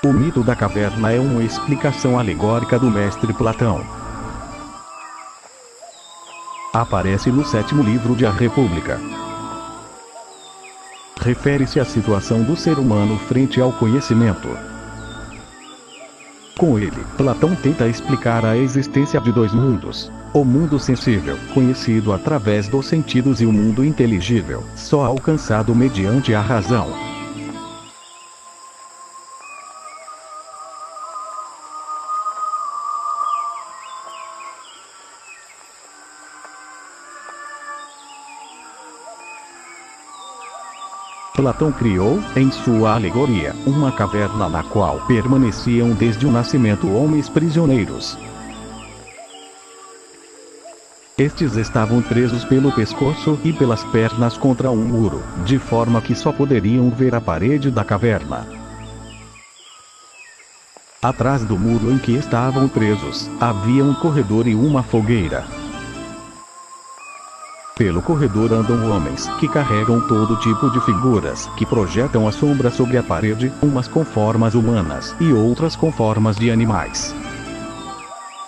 O mito da caverna é uma explicação alegórica do mestre Platão. Aparece no 7º livro de A República. Refere-se à situação do ser humano frente ao conhecimento. Com ele, Platão tenta explicar a existência de dois mundos: o mundo sensível, conhecido através dos sentidos, e o mundo inteligível, só alcançado mediante a razão. Platão criou, em sua alegoria, uma caverna na qual permaneciam desde o nascimento homens prisioneiros. Estes estavam presos pelo pescoço e pelas pernas contra um muro, de forma que só poderiam ver a parede da caverna. Atrás do muro em que estavam presos, havia um corredor e uma fogueira. Pelo corredor andam homens que carregam todo tipo de figuras que projetam a sombra sobre a parede, umas com formas humanas e outras com formas de animais.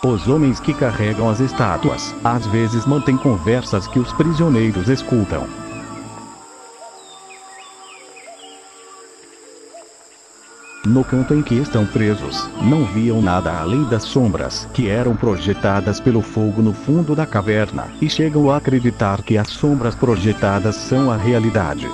Os homens que carregam as estátuas, às vezes mantêm conversas que os prisioneiros escutam. No canto em que estão presos, não viam nada além das sombras que eram projetadas pelo fogo no fundo da caverna, e chegam a acreditar que as sombras projetadas são a realidade.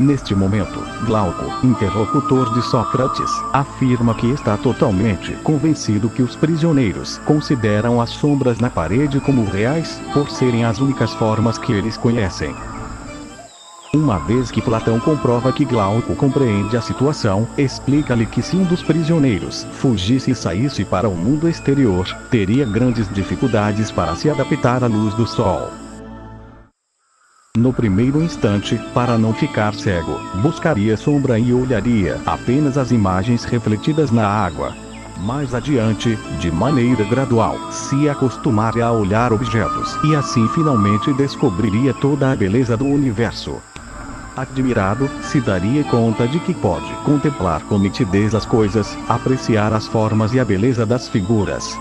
Neste momento, Glauco, interlocutor de Sócrates, afirma que está totalmente convencido que os prisioneiros consideram as sombras na parede como reais, por serem as únicas formas que eles conhecem. Uma vez que Platão comprova que Glauco compreende a situação, explica-lhe que se um dos prisioneiros fugisse e saísse para o mundo exterior, teria grandes dificuldades para se adaptar à luz do sol. No primeiro instante, para não ficar cego, buscaria sombra e olharia apenas as imagens refletidas na água. Mais adiante, de maneira gradual, se acostumaria a olhar objetos, e assim finalmente descobriria toda a beleza do universo. Admirado, se daria conta de que pode contemplar com nitidez as coisas, apreciar as formas e a beleza das figuras.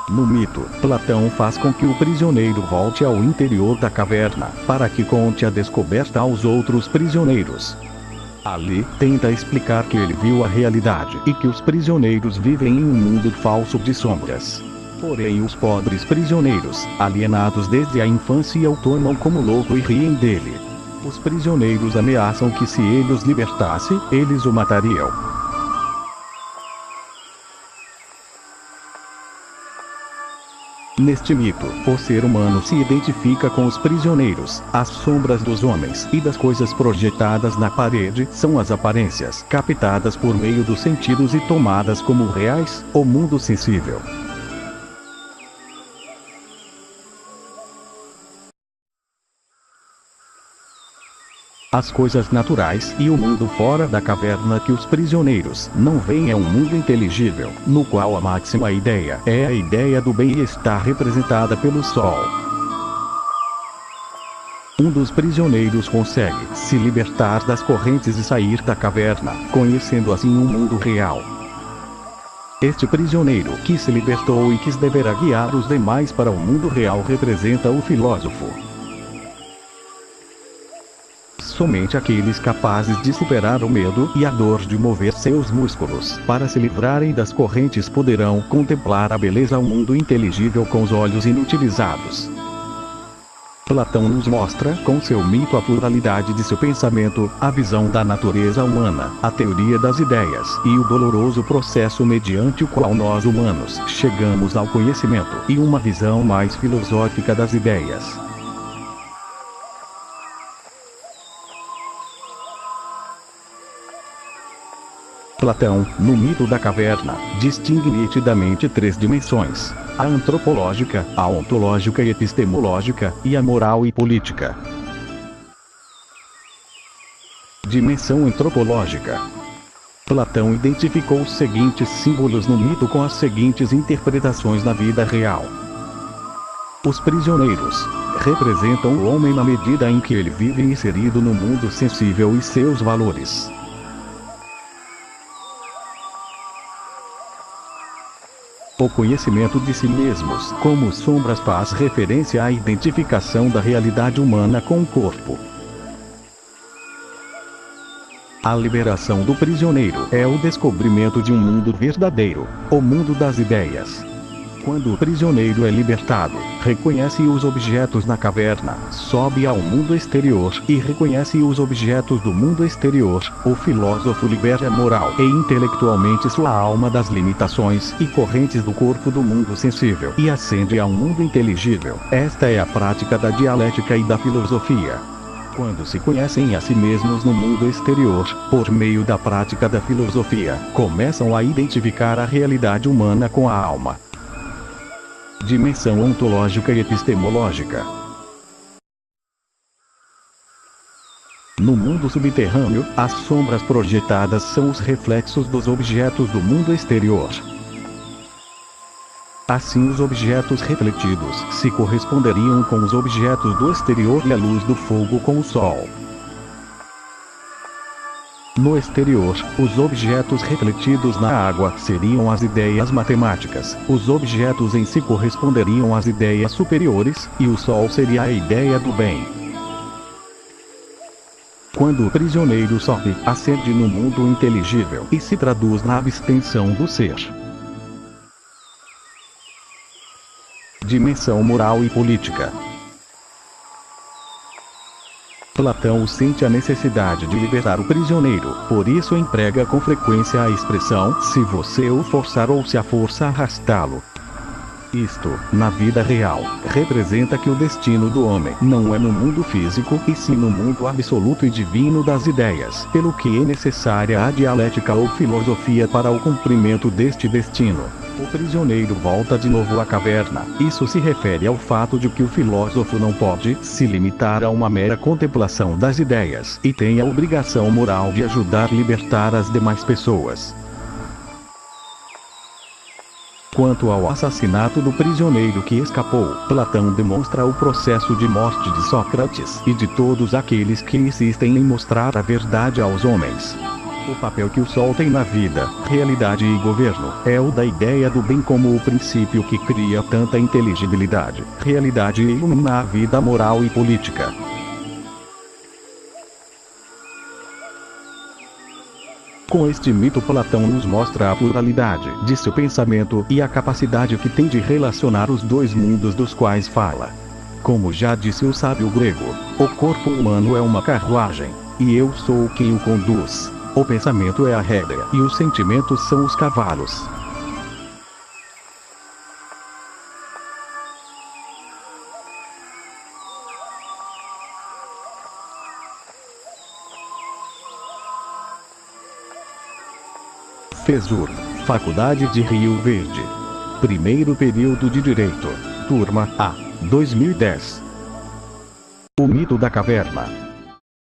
No mito, Platão faz com que o prisioneiro volte ao interior da caverna, para que conte a descoberta aos outros prisioneiros. Ali, tenta explicar que ele viu a realidade e que os prisioneiros vivem em um mundo falso de sombras. Porém, os pobres prisioneiros, alienados desde a infância, o tomam como louco e riem dele. Os prisioneiros ameaçam que se ele os libertasse, eles o matariam. Neste mito, o ser humano se identifica com os prisioneiros. As sombras dos homens e das coisas projetadas na parede são as aparências captadas por meio dos sentidos e tomadas como reais, o mundo sensível. As coisas naturais e o mundo fora da caverna que os prisioneiros não veem é um mundo inteligível, no qual a máxima ideia é a ideia do bem e está representada pelo sol. Um dos prisioneiros consegue se libertar das correntes e sair da caverna, conhecendo assim um mundo real. Este prisioneiro que se libertou e que deverá guiar os demais para o mundo real representa o filósofo. Somente aqueles capazes de superar o medo e a dor de mover seus músculos para se livrarem das correntes poderão contemplar a beleza do mundo inteligível com os olhos inutilizados. Platão nos mostra com seu mito a pluralidade de seu pensamento, a visão da natureza humana, a teoria das ideias e o doloroso processo mediante o qual nós humanos chegamos ao conhecimento e uma visão mais filosófica das ideias. Platão, no mito da caverna, distingue nitidamente três dimensões: a antropológica, a ontológica e epistemológica, e a moral e política. Dimensão antropológica. Platão identificou os seguintes símbolos no mito com as seguintes interpretações na vida real. Os prisioneiros representam o homem na medida em que ele vive inserido no mundo sensível e seus valores. O conhecimento de si mesmos como sombras faz referência à identificação da realidade humana com o corpo. A liberação do prisioneiro é o descobrimento de um mundo verdadeiro, o mundo das ideias. Quando o prisioneiro é libertado, reconhece os objetos na caverna, sobe ao mundo exterior e reconhece os objetos do mundo exterior. O filósofo libera moral e intelectualmente sua alma das limitações e correntes do corpo do mundo sensível e ascende a um mundo inteligível. Esta é a prática da dialética e da filosofia. Quando se conhecem a si mesmos no mundo exterior, por meio da prática da filosofia, começam a identificar a realidade humana com a alma. Dimensão ontológica e epistemológica. No mundo subterrâneo, as sombras projetadas são os reflexos dos objetos do mundo exterior. Assim, os objetos refletidos se corresponderiam com os objetos do exterior e a luz do fogo com o sol. No exterior, os objetos refletidos na água seriam as ideias matemáticas, os objetos em si corresponderiam às ideias superiores, e o sol seria a ideia do bem. Quando o prisioneiro sobe, ascende no mundo inteligível e se traduz na abstenção do ser. Dimensão moral e política. Platão sente a necessidade de libertar o prisioneiro, por isso emprega com frequência a expressão "se você o forçar" ou "se a força arrastá-lo". Isto, na vida real, representa que o destino do homem não é no mundo físico, e sim no mundo absoluto e divino das ideias, pelo que é necessária a dialética ou filosofia para o cumprimento deste destino. O prisioneiro volta de novo à caverna. Isso se refere ao fato de que o filósofo não pode se limitar a uma mera contemplação das ideias, e tem a obrigação moral de ajudar a libertar as demais pessoas. Quanto ao assassinato do prisioneiro que escapou, Platão demonstra o processo de morte de Sócrates e de todos aqueles que insistem em mostrar a verdade aos homens. O papel que o sol tem na vida, realidade e governo, é o da ideia do bem como o princípio que cria tanta inteligibilidade, realidade e ilumina a vida moral e política. Com este mito, Platão nos mostra a pluralidade de seu pensamento e a capacidade que tem de relacionar os dois mundos dos quais fala. Como já disse o sábio grego, o corpo humano é uma carruagem, e eu sou quem o conduz. O pensamento é a rédea e os sentimentos são os cavalos. FESUR, Faculdade de Rio Verde. Primeiro período de Direito. Turma A, 2010. O mito da caverna.